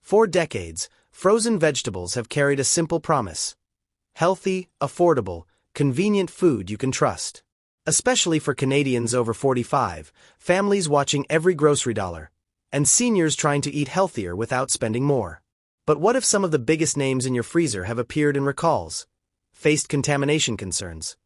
For decades, frozen vegetables have carried a simple promise: healthy, affordable, convenient food you can trust. Especially for Canadians over 45, families watching every grocery dollar, and seniors trying to eat healthier without spending more. But what if some of the biggest names in your freezer have appeared in recalls, faced contamination concerns,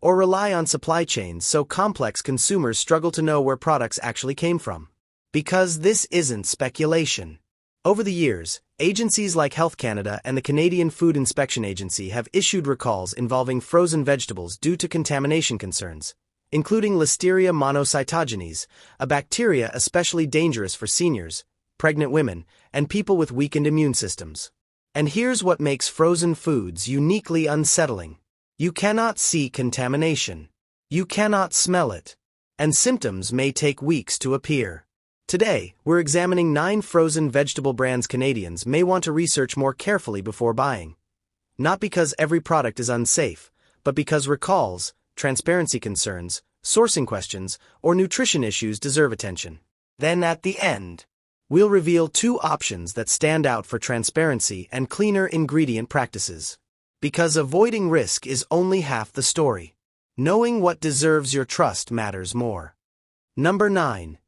or rely on supply chains so complex consumers struggle to know where products actually came from? Because this isn't speculation. Over the years, agencies like Health Canada and the Canadian Food Inspection Agency have issued recalls involving frozen vegetables due to contamination concerns, including Listeria monocytogenes, a bacteria especially dangerous for seniors, pregnant women, and people with weakened immune systems. And here's what makes frozen foods uniquely unsettling. You cannot see contamination. You cannot smell it. And symptoms may take weeks to appear. Today, we're examining 9 frozen vegetable brands Canadians may want to research more carefully before buying. Not because every product is unsafe, but because recalls, transparency concerns, sourcing questions, or nutrition issues deserve attention. Then at the end, we'll reveal 2 options that stand out for transparency and cleaner ingredient practices. Because avoiding risk is only half the story. Knowing what deserves your trust matters more. Number 9.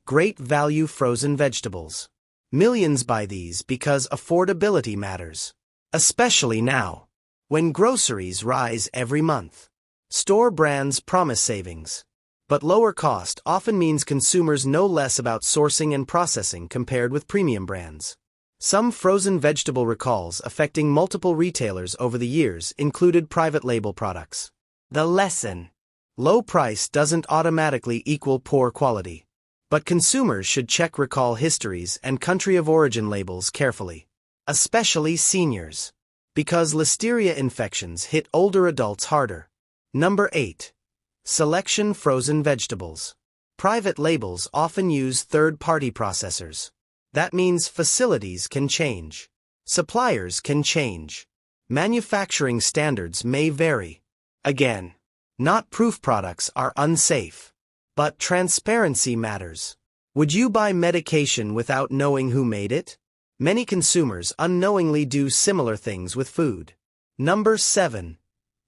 Great value frozen vegetables. Millions buy these because affordability matters. Especially now, when groceries rise every month. Store brands promise savings. But lower cost often means consumers know less about sourcing and processing compared with premium brands. Some frozen vegetable recalls affecting multiple retailers over the years included private label products. The lesson: low price doesn't automatically equal poor quality. But consumers should check recall histories and country of origin labels carefully. Especially seniors. Because Listeria infections hit older adults harder. Number 8. Selection frozen vegetables. Private labels often use third-party processors. That means facilities can change. Suppliers can change. Manufacturing standards may vary. Again, not proof products are unsafe. But transparency matters. Would you buy medication without knowing who made it? Many consumers unknowingly do similar things with food. Number 7.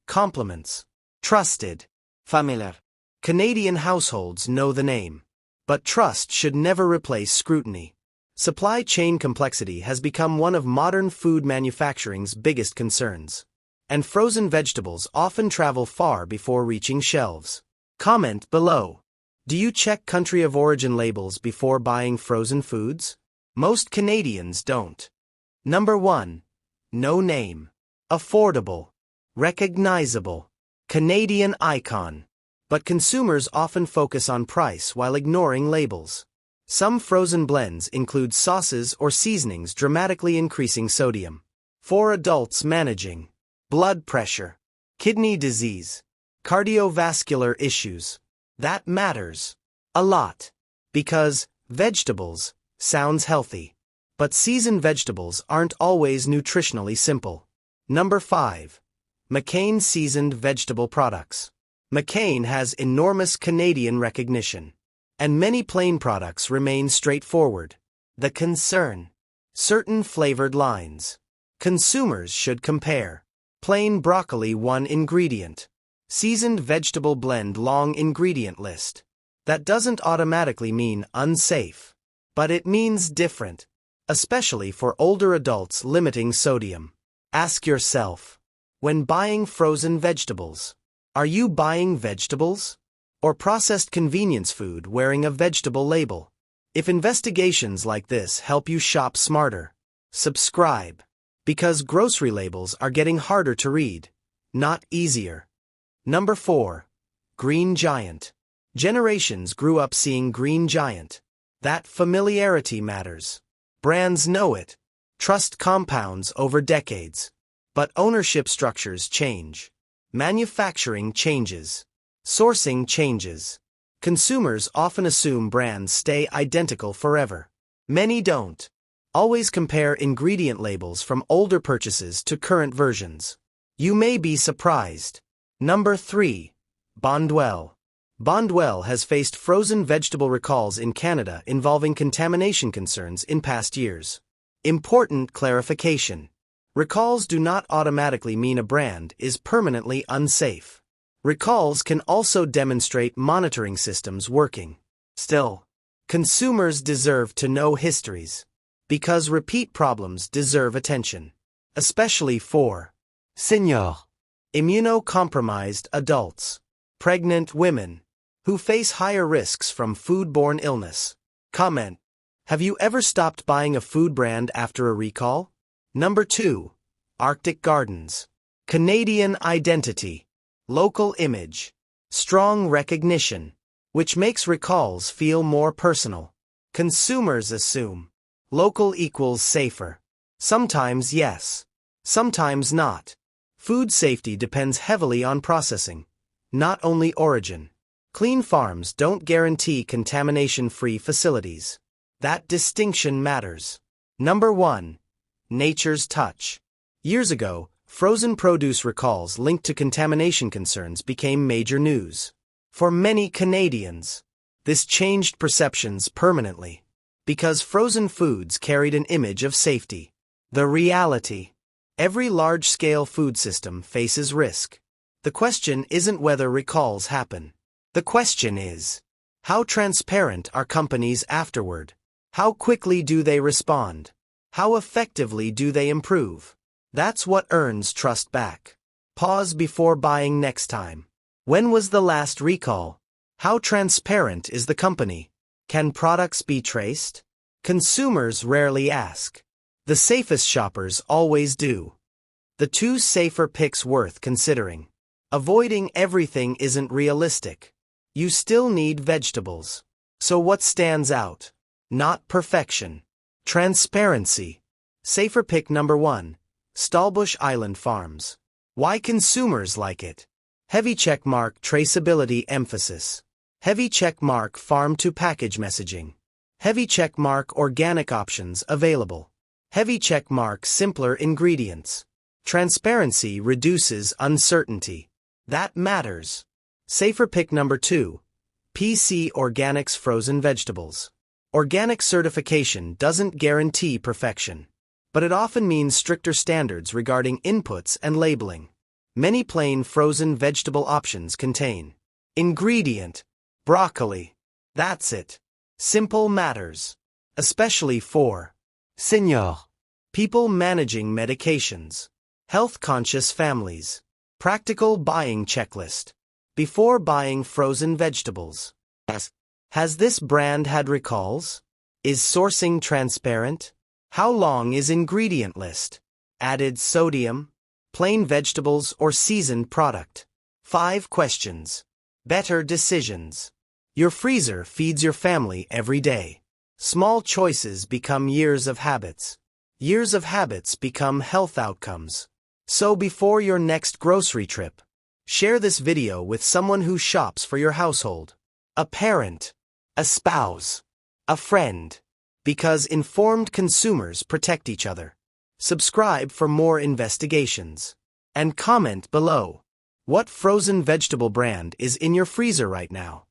Compliments. Trusted. Familiar. Canadian households know the name. But trust should never replace scrutiny. Supply chain complexity has become one of modern food manufacturing's biggest concerns. And frozen vegetables often travel far before reaching shelves. Comment below. Do you check country of origin labels before buying frozen foods? Most Canadians don't. Number 1. No name. Affordable. Recognizable. Canadian icon. But consumers often focus on price while ignoring labels. Some frozen blends include sauces or seasonings dramatically increasing sodium. For adults managing blood pressure, kidney disease, cardiovascular issues. That matters a lot. Because vegetables sounds healthy. But seasoned vegetables aren't always nutritionally simple. Number 5. McCain seasoned vegetable products. McCain has enormous Canadian recognition. And many plain products remain straightforward. The concern: certain flavored lines. Consumers should compare. Plain broccoli 1 ingredient. Seasoned vegetable blend long ingredient list. That doesn't automatically mean unsafe. But it means different. Especially for older adults limiting sodium. Ask yourself, when buying frozen vegetables, are you buying vegetables? Or processed convenience food wearing a vegetable label? If investigations like this help you shop smarter, subscribe. Because grocery labels are getting harder to read, not easier. Number 4. Green Giant. Generations grew up seeing Green Giant. That familiarity matters. Brands know it. Trust compounds over decades. But ownership structures change. Manufacturing changes. Sourcing changes. Consumers often assume brands stay identical forever. Many don't. Always compare ingredient labels from older purchases to current versions. You may be surprised. Number 3. Bonduelle. Bonduelle has faced frozen vegetable recalls in Canada involving contamination concerns in past years. Important clarification. Recalls do not automatically mean a brand is permanently unsafe. Recalls can also demonstrate monitoring systems working. Still, consumers deserve to know histories, because repeat problems deserve attention, especially for seniors, immunocompromised adults, pregnant women, who face higher risks from foodborne illness. Comment: have you ever stopped buying a food brand after a recall? Number 2. Arctic Gardens. Canadian identity. Local image. Strong recognition. Which makes recalls feel more personal. Consumers assume local equals safer. Sometimes yes. Sometimes not. Food safety depends heavily on processing, not only origin. Clean farms don't guarantee contamination-free facilities. That distinction matters. Number 1. Nature's touch. Years ago, frozen produce recalls linked to contamination concerns became major news. For many Canadians, this changed perceptions permanently, because frozen foods carried an image of safety. The reality: every large-scale food system faces risk. The question isn't whether recalls happen. The question is, how transparent are companies afterward? How quickly do they respond? How effectively do they improve? That's what earns trust back. Pause before buying next time. When was the last recall? How transparent is the company? Can products be traced? Consumers rarely ask. The safest shoppers always do. The 2 safer picks worth considering. Avoiding everything isn't realistic. You still need vegetables. So what stands out? Not perfection. Transparency. Safer pick number 1. Stallbush Island Farms. Why consumers like it? Heavy checkmark traceability emphasis. Heavy checkmark farm-to-package messaging. Heavy checkmark organic options available. Heavy checkmark simpler ingredients. Transparency reduces uncertainty. That matters. Safer pick number 2. PC Organics Frozen Vegetables. Organic certification doesn't guarantee perfection, but it often means stricter standards regarding inputs and labeling. Many plain frozen vegetable options contain ingredient: broccoli. That's it. Simple matters. Especially for seniors, people managing medications, health-conscious families. Practical buying checklist. Before buying frozen vegetables. Has this brand had recalls? Is sourcing transparent? How long is ingredient list? Added sodium? Plain vegetables or seasoned product? 5 questions. Better decisions. Your freezer feeds your family every day. Small choices become years of habits. Years of habits become health outcomes. So before your next grocery trip, share this video with someone who shops for your household. A parent, a spouse, a friend. Because informed consumers protect each other. Subscribe for more investigations. And comment below. What frozen vegetable brand is in your freezer right now?